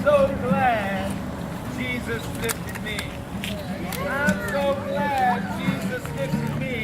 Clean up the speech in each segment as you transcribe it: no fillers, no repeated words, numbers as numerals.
so glad Jesus lifted me. I'm so glad Jesus lifted me.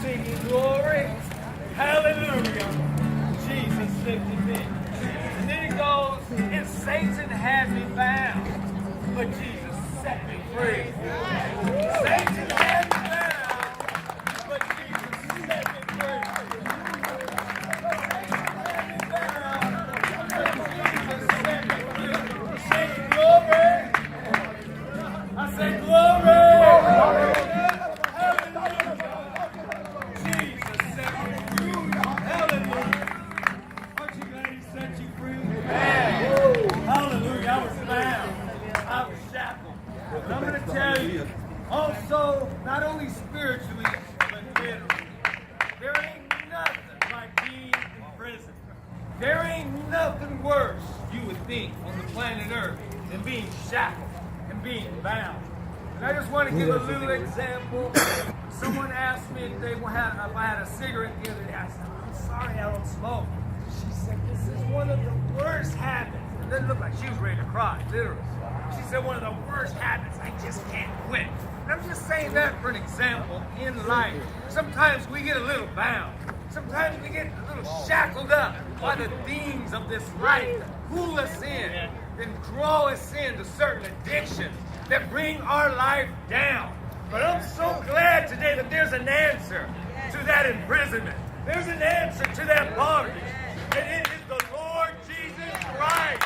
Singing glory, hallelujah. Jesus lifted me. And then he goes, and Satan had me bound, but Jesus set me free. Satan had me bound, but Jesus set me free. I say glory! Hallelujah! Jesus set me free. Hallelujah! Aren't you glad he set you free? Hallelujah! I was bound. I was shackled. And I'm going to tell you, also, not only spiritually, but literally, there ain't nothing like being in prison. There ain't nothing worse, you would think, on the planet Earth than being shackled and being bound. And I just want to give a little example. Someone asked me if I had a cigarette the other day. I said, I'm sorry, I don't smoke. She said, this is one of the worst habits. It didn't look like she was ready to cry, literally. She said, one of the worst habits, I just can't quit. And I'm just saying that for an example in life. Sometimes we get a little bound. Sometimes we get a little shackled up by the themes of this life that pull us in and draw us into certain addictions that bring our life down. But I'm so glad today that there's an answer to that imprisonment. There's an answer to that bondage. And it is the Lord Jesus Christ.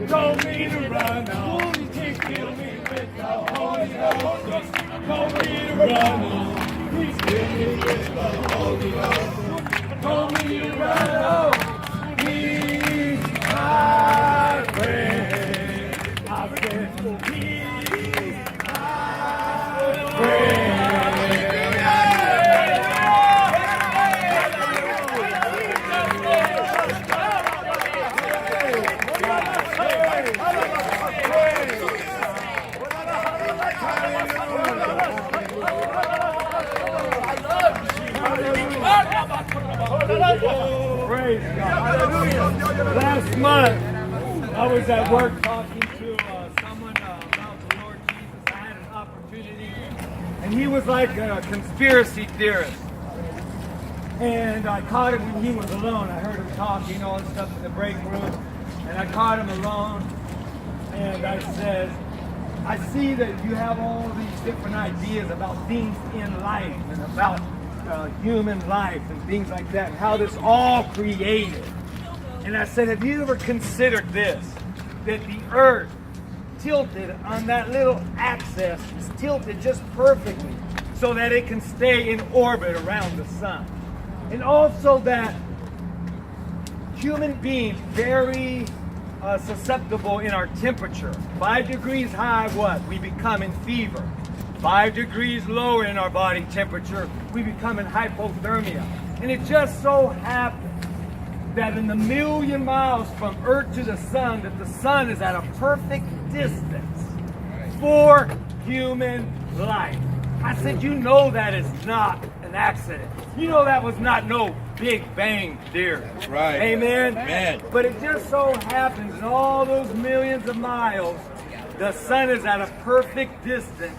Told me to run on. He killed me with the Holy Ghost. Told me to run on. He killed me with the Holy Ghost. Told me to run on. He's my friend. I said, he's my friend. Praise God. Last month, I was at work talking to someone about the Lord Jesus. I had an opportunity, and he was like a conspiracy theorist. And I caught him when he was alone. I heard him talking, all this stuff in the break room, and I caught him alone. And I said, I see that you have all these different ideas about things in life and about human life and things like that, how this all created. And I said, have you ever considered this? That the earth tilted on that little axis is tilted just perfectly so that it can stay in orbit around the sun. And also that human beings very susceptible in our temperature. 5 degrees high, what? We become in fever. 5 degrees lower in our body temperature, we become in hypothermia. And it just so happens that in the million miles from Earth to the sun, that the sun is at a perfect distance for human life. I said, you know that is not an accident. You know that was not no Big Bang theory. Right. Amen? Amen. But it just so happens in all those millions of miles, the sun is at a perfect distance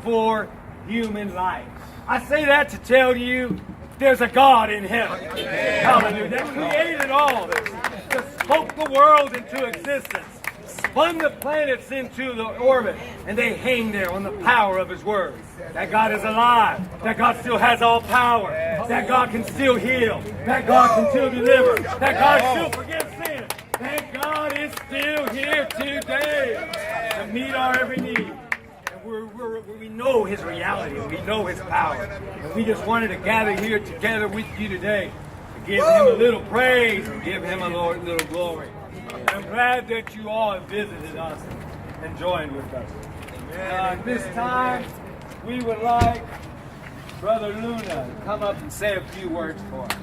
for human life. I say that to tell you there's a God in heaven. Hallelujah. That created all this. That spoke the world into existence. Spun the planets into the orbit. And they hang there on the power of His Word. That God is alive. That God still has all power. That God can still heal. That God can still deliver. That God still forgives sin. That God is still here today to meet our every need. We know His reality, we know His power. And we just wanted to gather here together with you today to give Him a little praise and give Him a little glory. And I'm glad that you all have visited us and joined with us. At this time, we would like Brother Luna to come up and say a few words for us.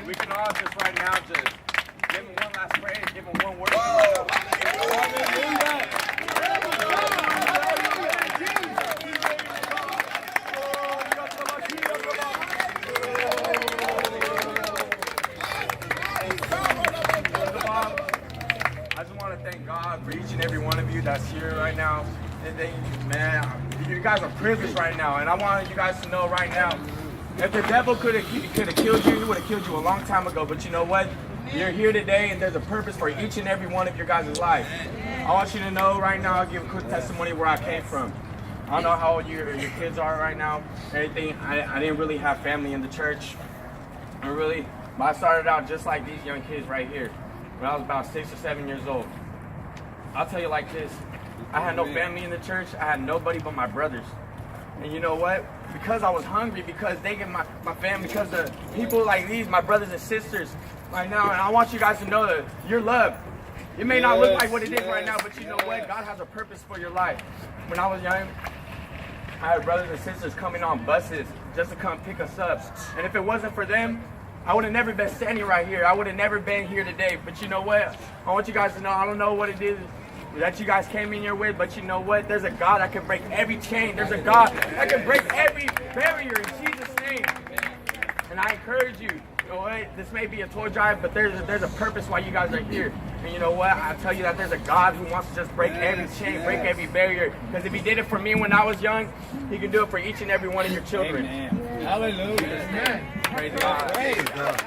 We can all just right now just give Him one last praise, give Him one word. Hallelujah. I just want to thank God for each and every one of you that's here right now. And man, you guys are privileged right now. And I want you guys to know right now, if the devil could have killed you, he would have killed you a long time ago. But you know what? You're here today, and there's a purpose for each and every one of your guys' life. I want you to know right now, I'll give a quick testimony where I came from. I don't know how old your kids are right now. Everything. I didn't really have family in the church. But I started out just like these young kids right here when I was about 6 or 7 years old. I'll tell you like this. I had no family in the church. I had nobody but my brothers. And you know what? Because I was hungry, because they get my family, because the people like these, my brothers and sisters right now, and I want you guys to know that you're loved. It may not look like what it is right now, but you know what? God has a purpose for your life. When I was young, I had brothers and sisters coming on buses just to come pick us up. And if it wasn't for them, I would have never been standing right here. I would have never been here today. But you know what? I want you guys to know, I don't know what it is that you guys came in here with, but you know what? There's a God that can break every chain. There's a God that can break every barrier in Jesus' name. And I encourage you, you know what? This may be a toy drive, but there's a purpose why you guys are here. And you know what? I tell you that there's a God who wants to just break every chain, break every barrier. Because if He did it for me when I was young, He can do it for each and every one of your children. Amen. Hallelujah. Amen. Praise God. Praise God.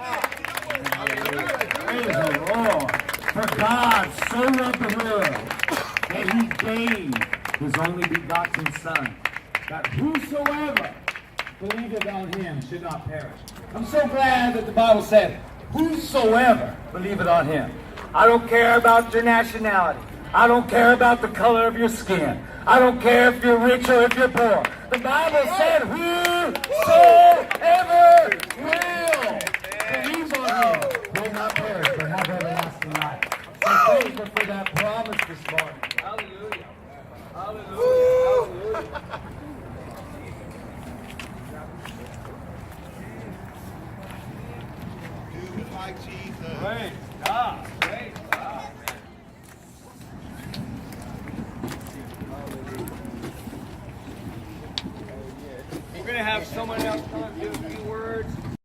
Hallelujah. Praise the Lord. For God so loved the world that He gave His only begotten Son, that whosoever believeth on Him should not perish, I'm so glad that the Bible said, whosoever believeth on him. I don't care about your nationality. I don't care about the color of your skin. I don't care if you're rich or if you're poor. The Bible said, whosoever will believe on him will not perish but have everlasting life. So thankful for that promise this morning. Hallelujah. Hallelujah. Hallelujah. Like Jesus. Praise God. Praise